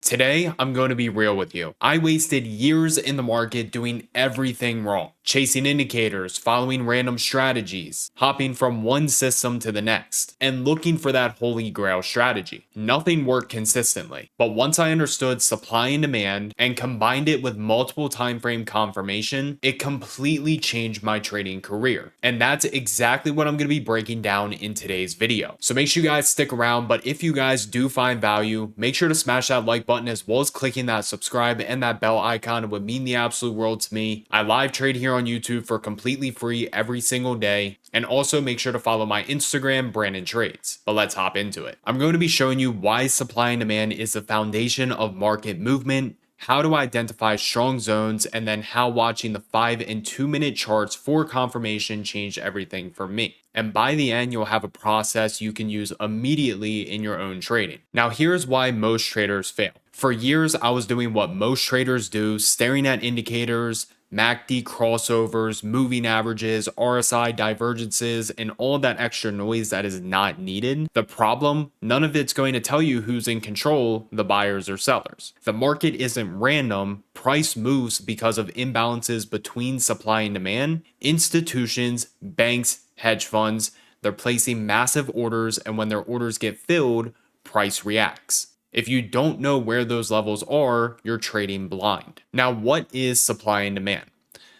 Today, I'm going to be real with you. I wasted years in the market doing everything wrong, chasing indicators, following random strategies, hopping from one system to the next, and looking for that holy grail strategy. Nothing worked consistently, but once I understood supply and demand and combined it with multiple time frame confirmation, it completely changed my trading career. And that's exactly what I'm going to be breaking down in today's video. So make sure you guys stick around, but if you guys do find value, make sure to smash that like button as well as clicking that subscribe and that bell icon. It would mean the absolute world to me. I live trade here on YouTube for completely free every single day. And also make sure to follow my Instagram, Brandon Trades. But let's hop into it. I'm going to be showing you why supply and demand is the foundation of market movement, how to identify strong zones, and then how watching the 5 and 2 minute charts for confirmation changed everything for me. And by the end, you'll have a process you can use immediately in your own trading. Now, here's why most traders fail. For years, I was doing what most traders do, staring at indicators, MACD crossovers, moving averages, RSI divergences, and all that extra noise that is not needed. The problem, none of it's going to tell you who's in control, the buyers or sellers. The market isn't random. Price moves because of imbalances between supply and demand. Institutions, banks, hedge funds, they're placing massive orders, and when their orders get filled, price reacts. If you don't know where those levels are, you're trading blind. Now, what is supply and demand?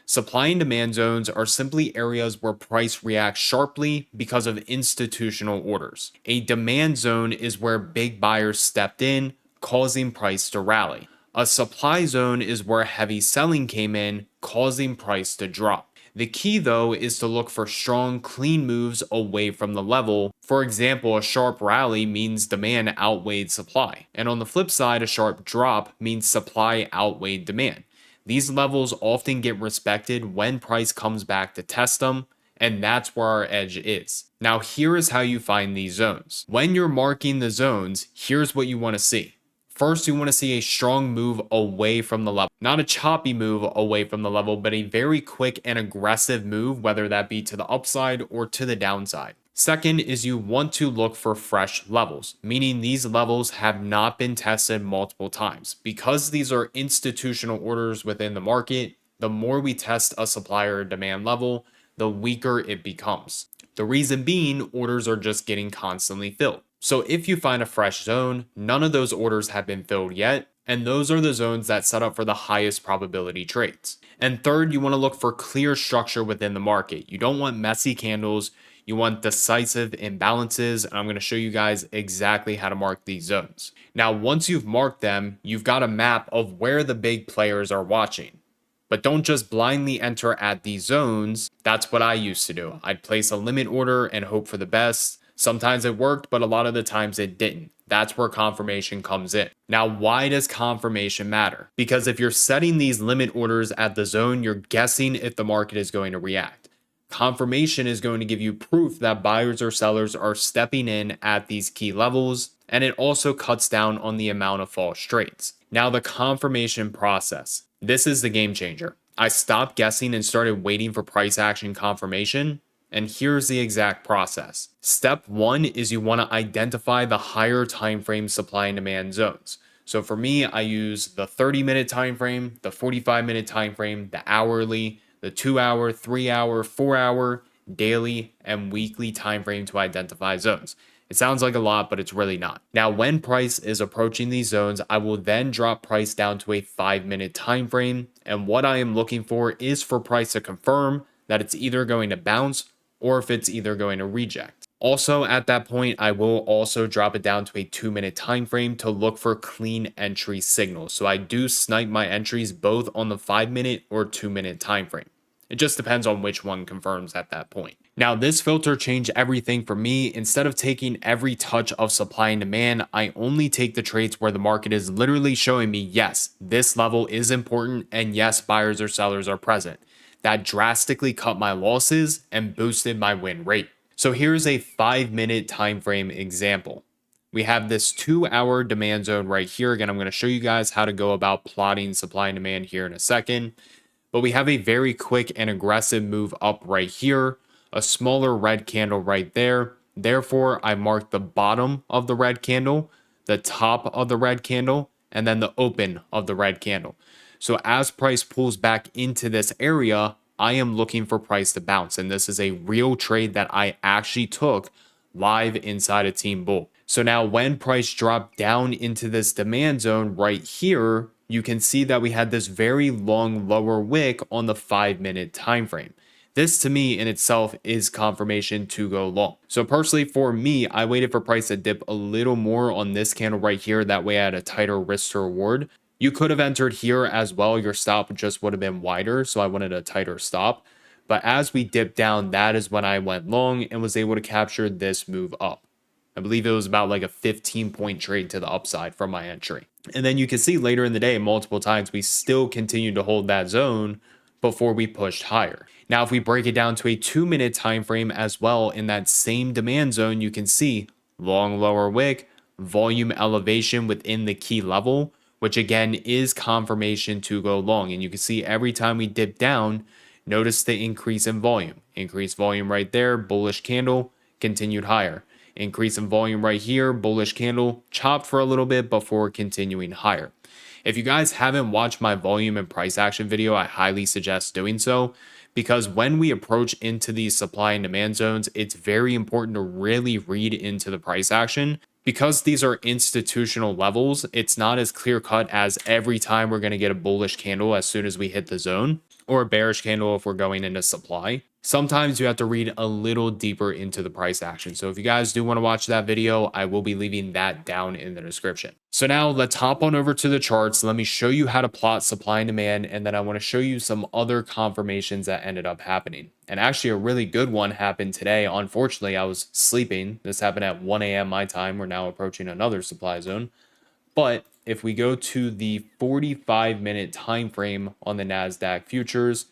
Supply and demand zones are simply areas where price reacts sharply because of institutional orders. A demand zone is where big buyers stepped in, causing price to rally. A supply zone is where heavy selling came in, causing price to drop. The key, though, is to look for strong, clean moves away from the level. For example, a sharp rally means demand outweighed supply. And on the flip side, a sharp drop means supply outweighed demand. These levels often get respected when price comes back to test them, and that's where our edge is. Now, here is how you find these zones. When you're marking the zones, here's what you want to see. First, you want to see a strong move away from the level. Not a choppy move away from the level, but a very quick and aggressive move, whether that be to the upside or to the downside. Second is you want to look for fresh levels, meaning these levels have not been tested multiple times. Because these are institutional orders within the market, the more we test a supply or demand level, the weaker it becomes. The reason being, orders are just getting constantly filled. So if you find a fresh zone, none of those orders have been filled yet, and those are the zones that set up for the highest probability trades. And third, you want to look for clear structure within the market. You don't want messy candles, you want decisive imbalances, and I'm going to show you guys exactly how to mark these zones. Now, once you've marked them, you've got a map of where the big players are watching. But don't just blindly enter at these zones. That's what I used to do. I'd place a limit order and hope for the best. Sometimes it worked, but a lot of the times it didn't. That's where confirmation comes in. Now, why does confirmation matter? Because if you're setting these limit orders at the zone, you're guessing if the market is going to react. Confirmation is going to give you proof that buyers or sellers are stepping in at these key levels, and it also cuts down on the amount of false trades. Now, the confirmation process. This is the game changer. I stopped guessing and started waiting for price action confirmation. And here's the exact process. Step 1 is you want to identify the higher time frame supply and demand zones. So for me, I use the 30-minute time frame, the 45-minute time frame, the hourly, the 2-hour, 3-hour, 4-hour, daily, and weekly time frame to identify zones. It sounds like a lot, but it's really not. Now, when price is approaching these zones, I will then drop price down to a 5-minute time frame. And what I am looking for is for price to confirm that it's either going to bounce or if it's either going to reject. Also, at that point, I will also drop it down to a 2-minute time frame to look for clean entry signals. So I do snipe my entries both on the 5-minute or 2-minute time frame. It just depends on which one confirms at that point. Now, this filter changed everything for me. Instead of taking every touch of supply and demand, I only take the trades where the market is literally showing me, yes, this level is important, and yes, buyers or sellers are present. That drastically cut my losses and boosted my win rate. So here's a 5-minute time frame example. We have this 2-hour demand zone right here. Again, I'm going to show you guys how to go about plotting supply and demand here in a second. But we have a very quick and aggressive move up right here, a smaller red candle right there. Therefore, I marked the bottom of the red candle, the top of the red candle, and then the open of the red candle. So as price pulls back into this area, I am looking for price to bounce. And this is a real trade that I actually took live inside a Team Bull. So now when price dropped down into this demand zone right here, you can see that we had this very long lower wick on the 5-minute time frame. This to me in itself is confirmation to go long. So personally for me, I waited for price to dip a little more on this candle right here. That way I had a tighter risk to reward. You could have entered here as well. Your stop just would have been wider. So I wanted a tighter stop. But as we dipped down, that is when I went long and was able to capture this move up. I believe it was about like a 15-point trade to the upside from my entry. And then you can see later in the day, multiple times, we still continued to hold that zone before we pushed higher. Now, if we break it down to a 2-minute time frame as well, in that same demand zone, you can see long lower wick, volume elevation within the key level, which again is confirmation to go long. And you can see every time we dip down, notice the increase in volume. Increased volume right there, bullish candle, continued higher. Increase in volume right here, bullish candle, chopped for a little bit before continuing higher. If you guys haven't watched my volume and price action video, I highly suggest doing so, because when we approach into these supply and demand zones, it's very important to really read into the price action. Because these are institutional levels, it's not as clear cut as every time we're going to get a bullish candle as soon as we hit the zone, or a bearish candle if we're going into supply. Sometimes you have to read a little deeper into the price action. So if you guys do want to watch that video, I will be leaving that down in the description. So now let's hop on over to the charts. Let me show you how to plot supply and demand, and then I want to show you some other confirmations that ended up happening. And actually a really good one happened today. Unfortunately, I was sleeping. This happened at 1 a.m. my time. We're now approaching another supply zone. But if we go to the 45-minute time frame on the NASDAQ futures,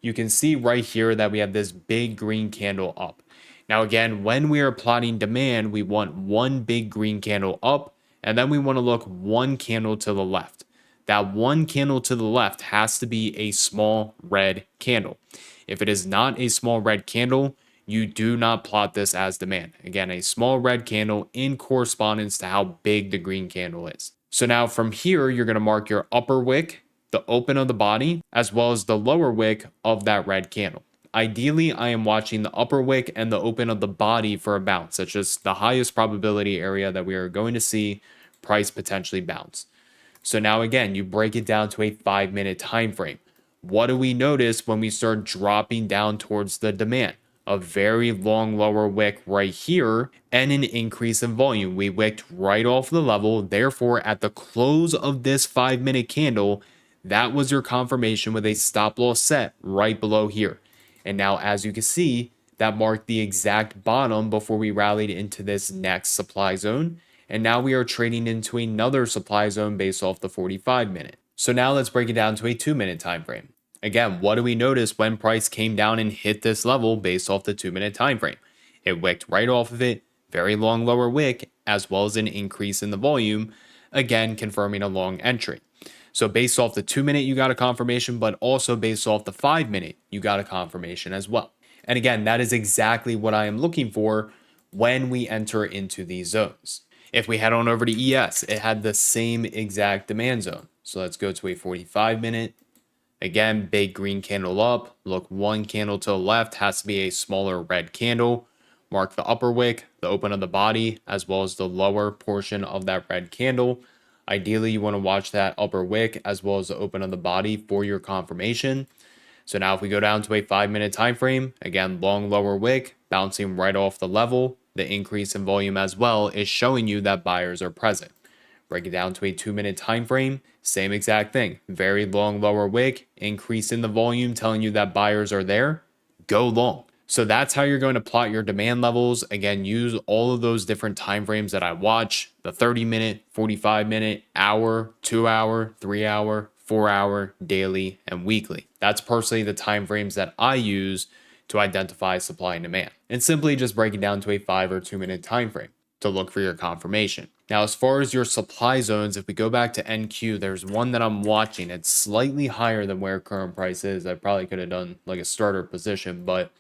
you can see right here that we have this big green candle up. Now, again, when we are plotting demand, we want one big green candle up, and then we want to look one candle to the left. That one candle to the left has to be a small red candle. If it is not a small red candle, you do not plot this as demand. Again, a small red candle in correspondence to how big the green candle is. So now from here, you're going to mark your upper wick, the open of the body, as well as the lower wick of that red candle. Ideally, I am watching the upper wick and the open of the body for a bounce. That's just the highest probability area that we are going to see price potentially bounce. So now again, you break it down to a 5-minute time frame. What do we notice when we start dropping down towards the demand? A very long lower wick right here and an increase in volume. We wicked right off the level. Therefore, at the close of this 5-minute candle, that was your confirmation with a stop loss set right below here. And now, as you can see, that marked the exact bottom before we rallied into this next supply zone. And now we are trading into another supply zone based off the 45-minute. So now let's break it down to a 2-minute time frame. Again, what do we notice when price came down and hit this level based off the 2-minute time frame? It wicked right off of it, very long lower wick, as well as an increase in the volume, again confirming a long entry. So based off the 2-minute, you got a confirmation, but also based off the 5-minute, you got a confirmation as well. And again, that is exactly what I am looking for when we enter into these zones. If we head on over to ES, it had the same exact demand zone. So let's go to a 45-minute. Again, big green candle up. Look, one candle to the left has to be a smaller red candle. Mark the upper wick, the open of the body, as well as the lower portion of that red candle. Ideally, you want to watch that upper wick as well as the open of the body for your confirmation. So now if we go down to a 5-minute time frame, again, long lower wick, bouncing right off the level, the increase in volume as well is showing you that buyers are present. Break it down to a 2-minute time frame, same exact thing. Very long lower wick, increase in the volume telling you that buyers are there, go long. So that's how you're going to plot your demand levels. Again, use all of those different time frames that I watch, the 30-minute, 45-minute, hour, 2-hour, 3-hour, 4-hour, daily, and weekly. That's personally the time frames that I use to identify supply and demand. And simply just break it down to a 5 or 2-minute time frame to look for your confirmation. Now, as far as your supply zones, if we go back to NQ, there's one that I'm watching. It's slightly higher than where current price is. I probably could have done like a starter position, but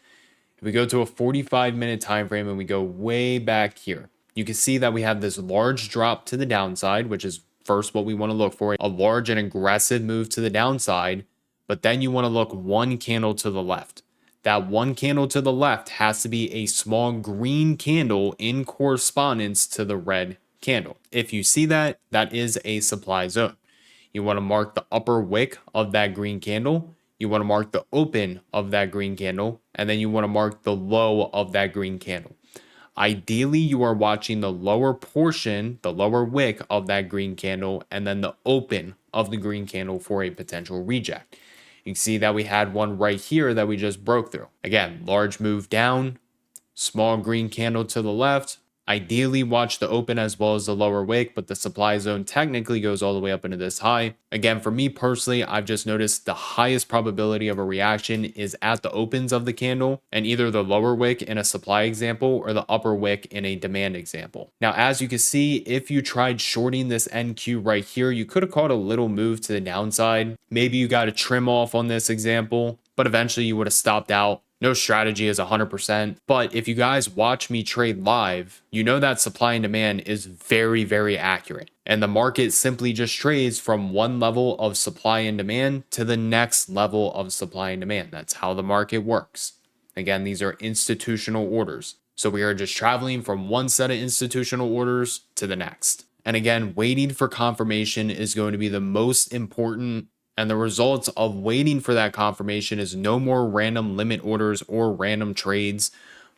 if we go to a 45-minute time frame and we go way back here, you can see that we have this large drop to the downside, which is first what we want to look for, a large and aggressive move to the downside, but then you want to look one candle to the left. That one candle to the left has to be a small green candle in correspondence to the red candle. If you see that, that is a supply zone. You want to mark the upper wick of that green candle. You want to mark the open of that green candle, and then you want to mark the low of that green candle. Ideally, you are watching the lower portion, the lower wick of that green candle, and then the open of the green candle for a potential reject. You can see that we had one right here that we just broke through. Again, large move down, small green candle to the left. Ideally, watch the open as well as the lower wick, but the supply zone technically goes all the way up into this high. Again, for me personally, I've just noticed the highest probability of a reaction is at the opens of the candle, and either the lower wick in a supply example or the upper wick in a demand example. Now, as you can see, if you tried shorting this NQ right here, you could have caught a little move to the downside. Maybe you got a trim off on this example, but eventually you would have stopped out. No strategy is 100%, but if you guys watch me trade live, you know that supply and demand is very, very accurate. And the market simply just trades from one level of supply and demand to the next level of supply and demand. That's how the market works. Again, these are institutional orders. So we are just traveling from one set of institutional orders to the next. And again, waiting for confirmation is going to be the most important. And the results of waiting for that confirmation is no more random limit orders or random trades,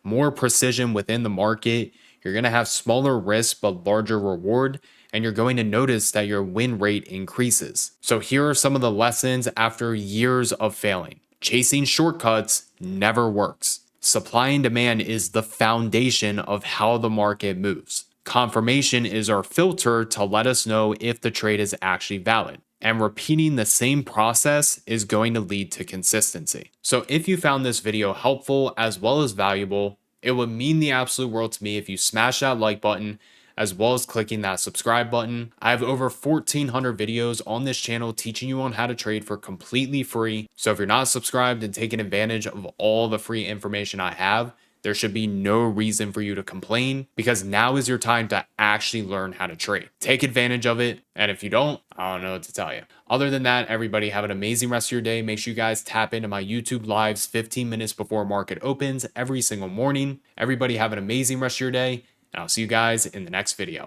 more precision within the market. You're going to have smaller risk but larger reward, and you're going to notice that your win rate increases. So here are some of the lessons after years of failing. Chasing shortcuts never works. Supply and demand is the foundation of how the market moves. Confirmation is our filter to let us know if the trade is actually valid. And repeating the same process is going to lead to consistency. So if you found this video helpful as well as valuable, it would mean the absolute world to me if you smash that like button as well as clicking that subscribe button. I have over 1,400 videos on this channel teaching you on how to trade for completely free. So if you're not subscribed and taking advantage of all the free information I have, there should be no reason for you to complain, because now is your time to actually learn how to trade. Take advantage of it. And if you don't, I don't know what to tell you. Other than that, everybody have an amazing rest of your day. Make sure you guys tap into my YouTube lives 15 minutes before market opens every single morning. Everybody have an amazing rest of your day, and I'll see you guys in the next video.